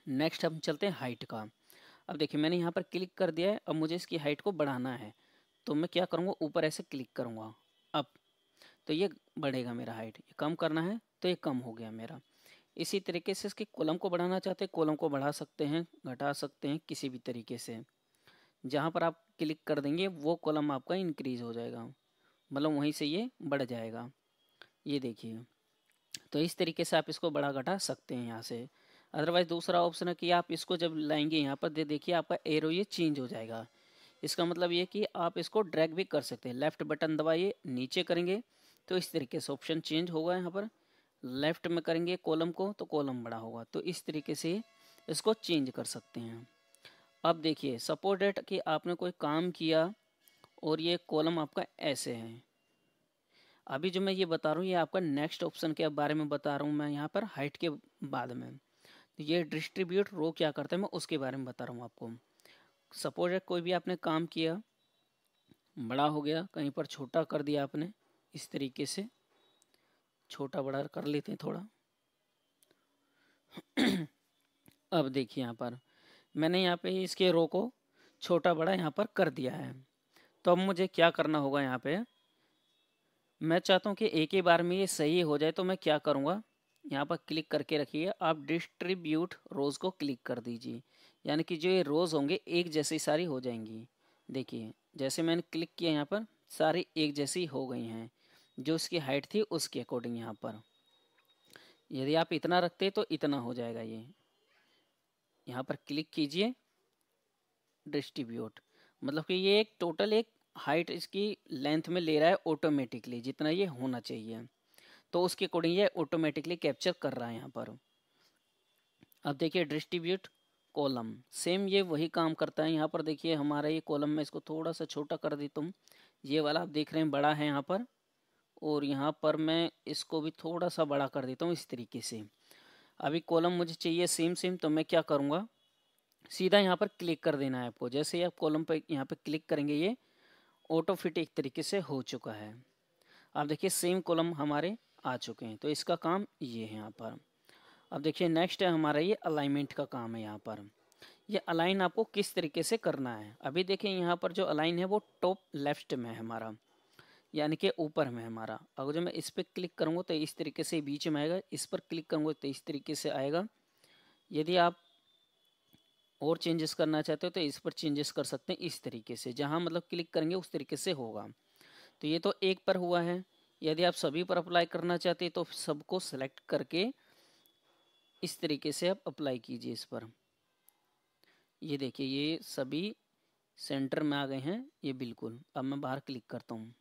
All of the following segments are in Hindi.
नेक्स्ट हम चलते हैं हाइट का। अब देखिए मैंने यहाँ पर क्लिक कर दिया है, अब मुझे इसकी हाइट को बढ़ाना है तो मैं क्या करूँगा, ऊपर ऐसे क्लिक करूँगा अब, तो ये बढ़ेगा मेरा हाइट। ये कम करना है तो ये कम हो गया मेरा। इसी तरीके से इसके कॉलम को बढ़ाना चाहते हैं, कॉलम को बढ़ा सकते हैं, घटा सकते हैं किसी भी तरीके से। जहाँ पर आप क्लिक कर देंगे वो कॉलम आपका इंक्रीज हो जाएगा, मतलब वहीं से ये बढ़ जाएगा। ये देखिए, तो इस तरीके से आप इसको बढ़ा घटा सकते हैं यहाँ से। अदरवाइज दूसरा ऑप्शन है कि आप इसको जब लाएंगे यहाँ पर देखिए आपका एरो ये चेंज हो जाएगा। इसका मतलब ये कि आप इसको ड्रैग भी कर सकते हैं। लेफ्ट बटन दबाइए, नीचे करेंगे तो इस तरीके से ऑप्शन चेंज होगा। यहाँ पर लेफ्ट में करेंगे कॉलम को तो कॉलम बड़ा होगा। तो इस तरीके से इसको चेंज कर सकते हैं। अब देखिए सपोज डेट कि आपने कोई काम किया और ये कॉलम आपका ऐसे है। अभी जो मैं ये बता रहा हूँ ये आपका नेक्स्ट ऑप्शन के बारे में बता रहा हूँ मैं यहाँ पर हाइट के बाद में। तो ये डिस्ट्रीब्यूट रो क्या करता है मैं उसके बारे में बता रहा हूँ आपको। सपोज है कोई भी आपने काम किया, बड़ा हो गया, कहीं पर छोटा कर दिया आपने, इस तरीके से छोटा बड़ा कर लेते हैं थोड़ा। अब देखिए यहाँ पर मैंने यहाँ पे इसके रो को छोटा बड़ा यहाँ पर कर दिया है। तो अब मुझे क्या करना होगा, यहाँ पे मैं चाहता हूँ कि एक ही बार में ये सही हो जाए। तो मैं क्या करूँगा, यहाँ पर क्लिक करके रखिए, आप डिस्ट्रीब्यूट रोज को क्लिक कर दीजिए, यानी कि जो ये रोज होंगे एक जैसी सारी हो जाएंगी। देखिए जैसे मैंने क्लिक किया यहाँ पर सारी एक जैसी हो गई हैं, जो इसकी हाइट थी उसके अकॉर्डिंग। यहाँ पर यदि आप इतना रखते तो इतना हो जाएगा ये। यहाँ पर क्लिक कीजिए डिस्ट्रीब्यूट, मतलब कि ये एक टोटल एक हाइट इसकी लेंथ में ले रहा है ऑटोमेटिकली, जितना ये होना चाहिए। तो उसके अकॉर्डिंग ये ऑटोमेटिकली कैप्चर कर रहा है यहाँ पर। अब देखिए डिस्ट्रीब्यूट कॉलम सेम ये वही काम करता है। यहाँ पर देखिए हमारा ये कॉलम में इसको थोड़ा सा छोटा कर देता हूँ, ये वाला आप देख रहे हैं बड़ा है यहाँ पर, और यहाँ पर मैं इसको भी थोड़ा सा बड़ा कर देता हूँ इस तरीके से। अभी कॉलम मुझे चाहिए सेम सेम, तो मैं क्या करूँगा, सीधा यहाँ पर क्लिक कर देना है आपको। जैसे ही आप कॉलम पर यहाँ पर क्लिक करेंगे ये ऑटो फिट एक तरीके से हो चुका है। आप देखिए सेम कॉलम हमारे आ चुके हैं। तो इसका काम ये है यहाँ पर। अब देखिए नेक्स्ट है हमारा ये अलाइनमेंट का काम है। यहाँ पर ये अलाइन आपको किस तरीके से करना है। अभी देखिए यहाँ पर जो अलाइन है वो टॉप लेफ्ट में है हमारा, यानी कि ऊपर में हमारा। अगर जो मैं इस पर क्लिक करूँगा तो इस तरीके से बीच में आएगा, इस पर क्लिक करूँगा तो इस तरीके से आएगा। यदि आप और चेंजेस करना चाहते हो तो इस पर चेंजेस कर सकते हैं इस तरीके से, जहाँ मतलब क्लिक करेंगे उस तरीके से होगा। तो ये तो एक पर हुआ है। यदि आप सभी पर अप्लाई करना चाहते हैं तो सबको सेलेक्ट करके इस तरीके से आप अप्लाई कीजिए इस पर। ये देखिए ये सभी सेंटर में आ गए हैं ये बिल्कुल। अब मैं बाहर क्लिक करता हूँ।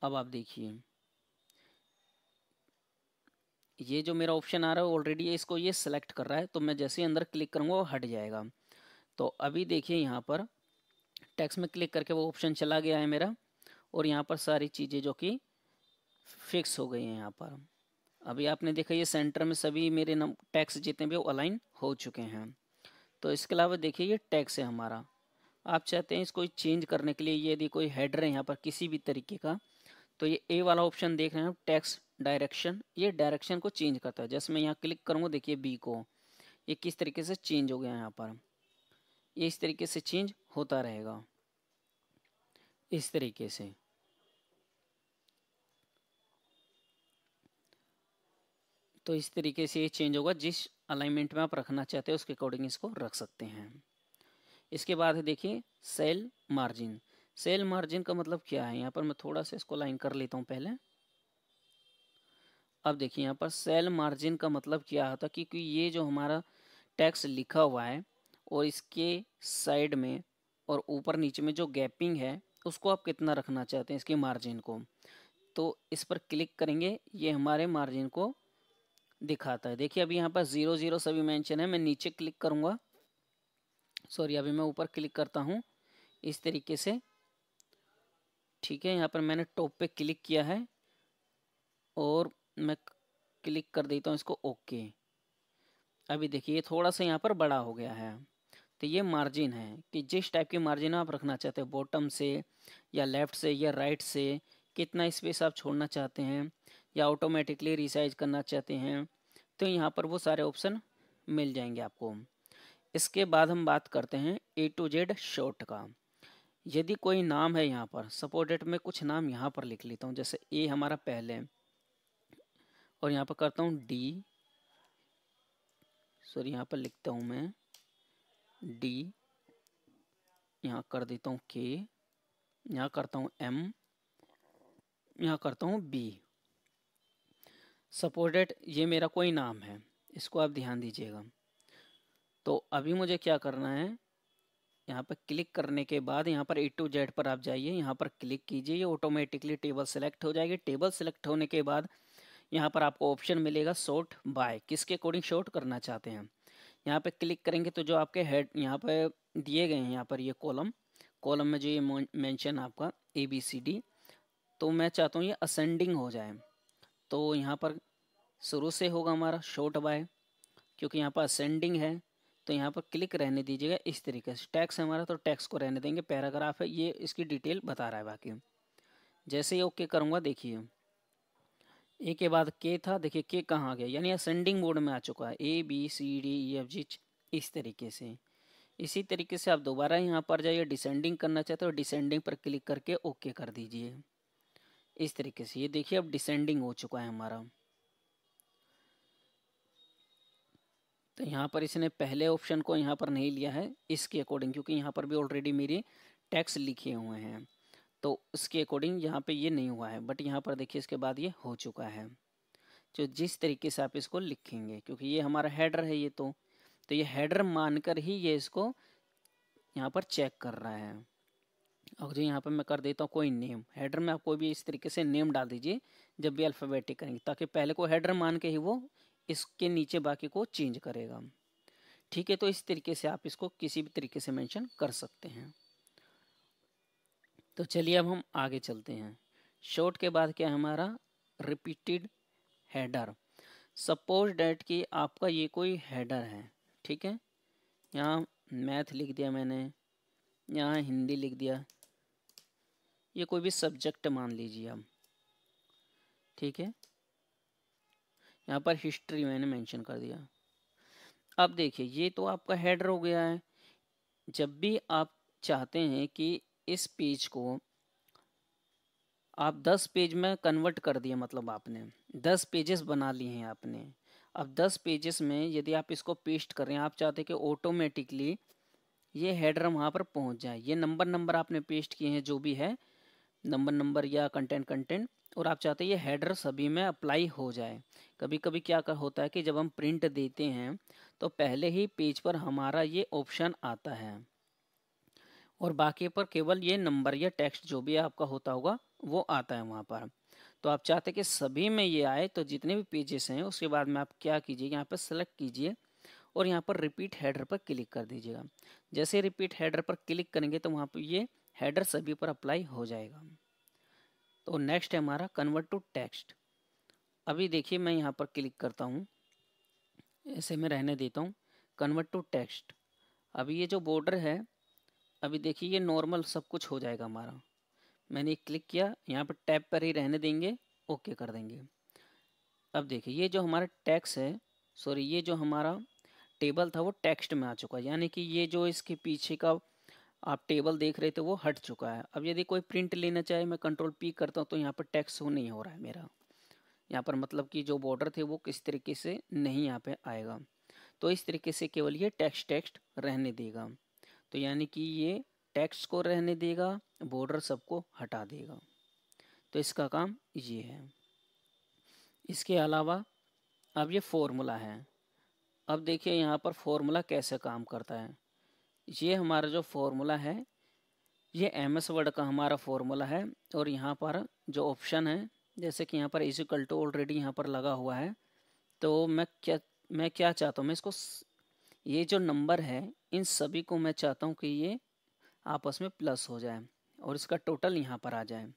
अब आप देखिए ये जो मेरा ऑप्शन आ रहा है ऑलरेडी इसको ये सेलेक्ट कर रहा है, तो मैं जैसे ही अंदर क्लिक करूँगा वो हट जाएगा। तो अभी देखिए यहाँ पर टेक्स्ट में क्लिक करके वो ऑप्शन चला गया है मेरा, और यहाँ पर सारी चीज़ें जो कि फिक्स हो गई हैं यहाँ पर। अभी आपने देखा ये सेंटर में सभी मेरे टैक्स जितने भी वो अलाइन हो चुके हैं। तो इसके अलावा देखिए ये टैक्स है हमारा। आप चाहते हैं इसको चेंज करने के लिए, यदि कोई हेडर है यहाँ पर किसी भी तरीके का, तो ये ए वाला ऑप्शन देख रहे हैं टैक्स डायरेक्शन, ये डायरेक्शन को चेंज करता है। जैसे मैं यहाँ क्लिक करूँगा देखिए बी को, ये किस तरीके से चेंज हो गया यहाँ पर। ये इस तरीके से चेंज होता रहेगा इस तरीके से। तो इस तरीके से ये चेंज होगा, जिस अलाइनमेंट में आप रखना चाहते हैं उसके अकॉर्डिंग इसको रख सकते हैं। इसके बाद है देखिए सेल मार्जिन। सेल मार्जिन का मतलब क्या है, यहाँ पर मैं थोड़ा सा इसको लाइन कर लेता हूँ पहले। अब देखिए यहाँ पर सेल मार्जिन का मतलब क्या होता है, क्योंकि ये जो हमारा टैक्स लिखा हुआ है और इसके साइड में और ऊपर नीचे में जो गैपिंग है उसको आप कितना रखना चाहते हैं इसकी मार्जिन को। तो इस पर क्लिक करेंगे ये हमारे मार्जिन को दिखाता है। देखिए अभी यहाँ पर 0 0 सभी मेंशन है। मैं नीचे क्लिक करूँगा, सॉरी अभी मैं ऊपर क्लिक करता हूँ इस तरीके से। ठीक है, यहाँ पर मैंने टॉप पे क्लिक किया है और मैं क्लिक कर देता हूँ इसको ओके। अभी देखिए ये थोड़ा सा यहाँ पर बड़ा हो गया है। तो ये मार्जिन है कि जिस टाइप की मार्जिन आप रखना चाहते हैं, बॉटम से या लेफ़्ट से या राइट से, कितना स्पेस आप छोड़ना चाहते हैं या ऑटोमेटिकली रिसाइज करना चाहते हैं, तो यहाँ पर वो सारे ऑप्शन मिल जाएंगे आपको। इसके बाद हम बात करते हैं A to Z शॉर्ट का। यदि कोई नाम है यहाँ पर, सपोज डेट में कुछ नाम यहाँ पर लिख लेता हूँ, जैसे ए हमारा पहले और यहाँ पर करता हूँ डी, सॉरी यहाँ पर लिखता हूँ मैं डी, यहाँ कर देता हूँ के, यहाँ करता हूँ एम, यहाँ करता हूँ बी। सपोज डेट ये मेरा कोई नाम है, इसको आप ध्यान दीजिएगा। तो अभी मुझे क्या करना है, यहाँ पर क्लिक करने के बाद यहाँ पर A to Z पर आप जाइए, यहाँ पर क्लिक कीजिए, ये ऑटोमेटिकली टेबल सेलेक्ट हो जाएगी। टेबल सेलेक्ट होने के बाद यहाँ पर आपको ऑप्शन मिलेगा सॉर्ट बाय, किसके अकॉर्डिंग सॉर्ट करना चाहते हैं। यहाँ पे क्लिक करेंगे तो जो आपके हेड यहाँ पे दिए गए हैं, यहाँ पर ये कॉलम में जो ये मेंशन आपका ABCD, तो मैं चाहता हूँ ये असेंडिंग हो जाए। तो यहाँ पर शुरू से होगा हमारा सॉर्ट बाय, क्योंकि यहाँ पर असेंडिंग है तो यहाँ पर क्लिक रहने दीजिएगा इस तरीके से। टैक्स है हमारा तो टैक्स को रहने देंगे, पैराग्राफ है ये इसकी डिटेल बता रहा है बाकी। जैसे ही ओके करूँगा, देखिए ए के बाद के था, देखिए के कहाँ आ गया, यानी असेंडिंग मोड में आ चुका है, ABCDEFG इस तरीके से। इसी तरीके से आप दोबारा यहाँ पर जाइए, डिसेंडिंग करना चाहते हो डिसेंडिंग पर क्लिक करके ओके कर दीजिए इस तरीके से। ये देखिए अब डिसेंडिंग हो चुका है हमारा। तो यहाँ पर इसने पहले ऑप्शन को यहाँ पर नहीं लिया है इसके अकॉर्डिंग, क्योंकि यहाँ पर भी ऑलरेडी मेरी टैक्स लिखे हुए हैं, तो उसके अकॉर्डिंग यहाँ पे ये नहीं हुआ है। बट यहाँ पर देखिए इसके बाद ये हो चुका है, जो जिस तरीके से आप इसको लिखेंगे, क्योंकि ये हमारा हेडर है ये, तो ये हेडर मानकर ही ये इसको यहाँ पर चेक कर रहा है। और जो यहाँ पर मैं कर देता हूँ कोई नेम, हेडर में आप कोई भी इस तरीके से नेम डाल दीजिए जब भी अल्फ़ाबेटिक करेंगे, ताकि पहले को हेडर मान के ही वो इसके नीचे बाकी को चेंज करेगा। ठीक है, तो इस तरीके से आप इसको किसी भी तरीके से मेंशन कर सकते हैं। तो चलिए अब हम आगे चलते हैं। शॉर्ट के बाद क्या है हमारा, रिपीटेड हेडर। सपोज डेट कि आपका ये कोई हेडर है, ठीक है, यहाँ मैथ लिख दिया मैंने, यहाँ हिंदी लिख दिया, ये कोई भी सब्जेक्ट मान लीजिए आप, ठीक है, यहाँ पर हिस्ट्री मैंने मेंशन कर दिया। अब देखिए ये तो आपका हेडर हो गया है। जब भी आप चाहते हैं कि इस पेज को आप 10 पेज में कन्वर्ट कर दिए, मतलब आपने 10 पेजेस बना लिए हैं आपने। अब 10 पेजेस में यदि आप इसको पेस्ट कर रहे हैं, आप चाहते हैं कि ऑटोमेटिकली ये हेडर वहाँ पर पहुँच जाए। ये नंबर आपने पेस्ट किए हैं जो भी है, नंबर या कंटेंट, और आप चाहते हैं ये हेडर सभी में अप्लाई हो जाए। कभी कभी क्या होता है कि जब हम प्रिंट देते हैं तो पहले ही पेज पर हमारा ये ऑप्शन आता है और बाकी पर केवल ये नंबर या टेक्स्ट जो भी आपका होता होगा वो आता है वहाँ पर। तो आप चाहते हैं कि सभी में ये आए, तो जितने भी पेजेस हैं उसके बाद में आप क्या कीजिए, यहाँ पर सेलेक्ट कीजिए और यहाँ पर रिपीट हेडर पर क्लिक कर दीजिएगा। जैसे रिपीट हेडर पर क्लिक करेंगे तो वहाँ पर ये हेडर सभी पर अप्लाई हो जाएगा। तो नेक्स्ट है हमारा कन्वर्ट टू टेक्स्ट। अभी देखिए मैं यहाँ पर क्लिक करता हूँ, ऐसे में रहने देता हूँ, कन्वर्ट टू टेक्स्ट। अभी ये जो बॉर्डर है, अभी देखिए ये नॉर्मल सब कुछ हो जाएगा हमारा। मैंने क्लिक किया, यहाँ पर टैब पर ही रहने देंगे, ओके कर देंगे। अब देखिए ये जो हमारा टेक्स्ट है, सॉरी ये जो हमारा टेबल था वो टेक्स्ट में आ चुका है, यानी कि ये जो इसके पीछे का आप टेबल देख रहे थे वो हट चुका है। अब यदि कोई प्रिंट लेना चाहे, मैं कंट्रोल P करता हूँ तो यहाँ पर टेक्स्ट शो नहीं हो रहा है मेरा, यहाँ पर मतलब कि जो बॉर्डर थे वो किस तरीके से नहीं यहाँ पे आएगा। तो इस तरीके से केवल ये टेक्स्ट रहने देगा, तो यानी कि ये टेक्स्ट को रहने देगा, बॉर्डर सबको हटा देगा। तो इसका काम ये है। इसके अलावा अब ये फॉर्मूला है। अब देखिए यहाँ पर फॉर्मूला कैसे काम करता है। ये हमारा जो फॉर्मूला है ये MS वर्ड का हमारा फॉर्मूला है, और यहाँ पर जो ऑप्शन है जैसे कि यहाँ पर इज इक्वल टू ऑलरेडी यहाँ पर लगा हुआ है। तो मैं क्या चाहता हूँ, मैं इसको ये जो नंबर है इन सभी को मैं चाहता हूँ कि ये आपस में प्लस हो जाए और इसका टोटल यहाँ पर आ जाए।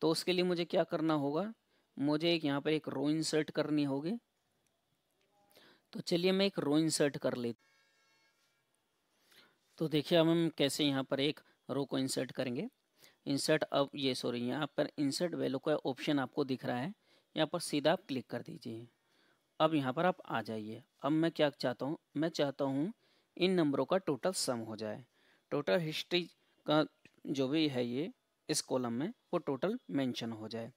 तो उसके लिए मुझे क्या करना होगा, मुझे यहाँ पर एक रो इंसर्ट करनी होगी। तो चलिए मैं एक रो इंसर्ट कर लेता। तो देखिए अब हम कैसे यहाँ पर एक रो को इंसर्ट करेंगे। इंसर्ट, अब ये सॉरी यहाँ पर इंसर्ट वैल्यू का ऑप्शन आपको दिख रहा है, यहाँ पर सीधा आप क्लिक कर दीजिए अब यहाँ पर आप आ जाइए। अब मैं क्या चाहता हूँ, मैं चाहता हूँ इन नंबरों का टोटल सम हो जाए। टोटल हिस्ट्री का जो भी है ये इस कॉलम में वो टोटल मेंशन हो जाए।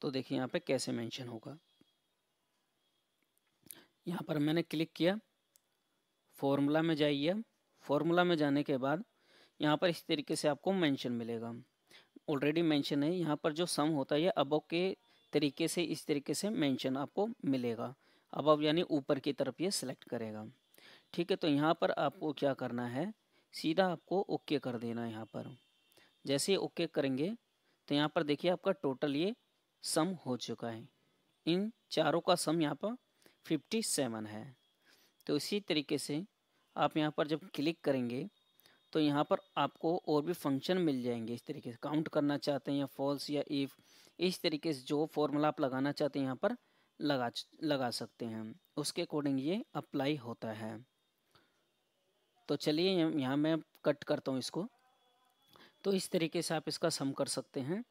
तो देखिए यहाँ पे कैसे मेंशन होगा। यहाँ पर मैंने क्लिक किया, फॉर्मूला में जाइए। फॉर्मूला में जाने के बाद यहाँ पर इस तरीके से आपको मेंशन मिलेगा। ऑलरेडी मेंशन है, यहाँ पर जो सम होता है ये अबव के तरीके से इस तरीके से मेंशन आपको मिलेगा। अबव यानी ऊपर की तरफ ये सिलेक्ट करेगा। ठीक है, तो यहाँ पर आपको क्या करना है, सीधा आपको ओके कर देना है। यहाँ पर जैसे ही ओके करेंगे तो यहाँ पर देखिए आपका टोटल ये सम हो चुका है। इन चारों का सम यहाँ पर 57 है। तो इसी तरीके से आप यहाँ पर जब क्लिक करेंगे तो यहाँ पर आपको और भी फंक्शन मिल जाएंगे। इस तरीके से काउंट करना चाहते हैं या फॉल्स या इफ, इस तरीके से जो फॉर्मूला आप लगाना चाहते हैं यहाँ पर लगा सकते हैं। उसके अकॉर्डिंग ये अप्लाई होता है। तो चलिए यहाँ मैं कट करता हूँ इसको। तो इस तरीके से आप इसका सम कर सकते हैं।